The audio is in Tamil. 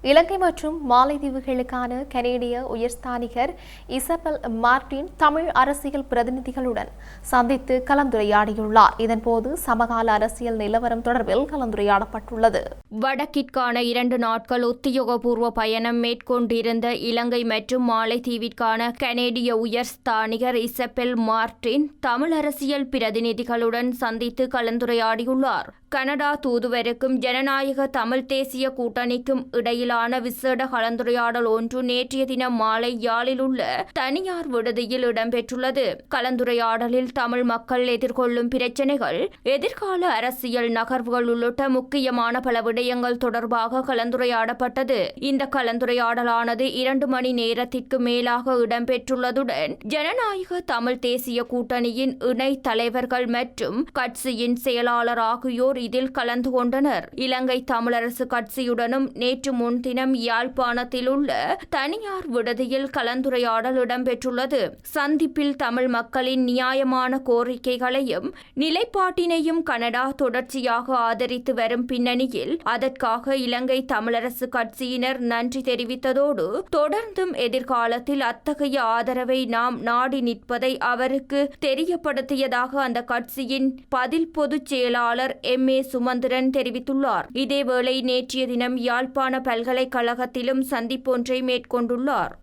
இலங்கை மற்றும் மாலைதீவுகளுக்கான கனேடிய உயர்ஸ்தானிகர் இசபெல் மார்டின் தமிழ் அரசியல் பிரதிநிதிகளுடன் சந்தித்து கலந்துரையாடியுள்ளார். இதன்போது சமகால அரசியல் நிலவரம் தொடர்பில் கலந்துரையாடப்பட்டுள்ளது. வடக்கிற்கான 2 நாட்கள் உத்தியோகபூர்வ பயணம் மேற்கொண்டிருந்த இலங்கை மற்றும் மாலைதீவிற்கான கனேடிய உயர்ஸ்தானிகர் இசபெல் மார்டின் தமிழ் அரசியல் பிரதிநிதிகளுடன் சந்தித்து கலந்துரையாடியுள்ளார். கனடா தூதுவருக்கும் ஜனநாயக தமிழ் தேசிய கூட்டணிக்கும் இடையிலான விசேட கலந்துரையாடல் ஒன்று நேற்றைய தினம் மாலை யாழில் உள்ள தனியார் விடுதியில் இடம்பெற்றுள்ளது. கலந்துரையாடலில் தமிழ் மக்கள் எதிர்கொள்ளும் பிரச்சினைகள், எதிர்கால அரசியல் நகர்வுகள் உள்ளிட்ட முக்கியமான பல விடயங்கள் தொடர்பாக கலந்துரையாடப்பட்டது. இந்த கலந்துரையாடலானது 2 மணி நேரத்திற்கு மேலாக இடம்பெற்றுள்ளதுடன் ஜனநாயக தமிழ் தேசிய கூட்டணியின் இணை தலைவர்கள் மற்றும் கட்சியின் செயலாளர் ஆகியோர் இதில் கலந்து கொண்டனர். இலங்கை தமிழரசு கட்சியுடனும் நேற்று முன்தினம் யாழ்ப்பாணத்தில் உள்ள தனியார் விடுதியில் கலந்துரையாடல் இடம்பெற்றுள்ளது. சந்திப்பில் தமிழ் மக்களின் நியாயமான கோரிக்கைகளையும் நிலைப்பாட்டினையும் கனடா தொடர்ச்சியாக ஆதரித்து வரும் பின்னணியில் அதற்காக இலங்கை தமிழரசு கட்சியினர் நன்றி தெரிவித்ததோடு தொடர்ந்தும் எதிர்காலத்தில் அத்தகைய ஆதரவை நாம் நாடி நிற்பதை அவருக்கு தெரியப்படுத்தியதாக அந்த கட்சியின் பதில் பொதுச் செயலாளர் எம்.ஏ. சுமந்திரன் தெரிவித்துள்ளார். இதேவேளை நேற்றைய தினம் யாழ்ப்பாண பல்கலைக்கழகத்திலும் சந்திப்பொன்றை மேற்கொண்டுள்ளார்.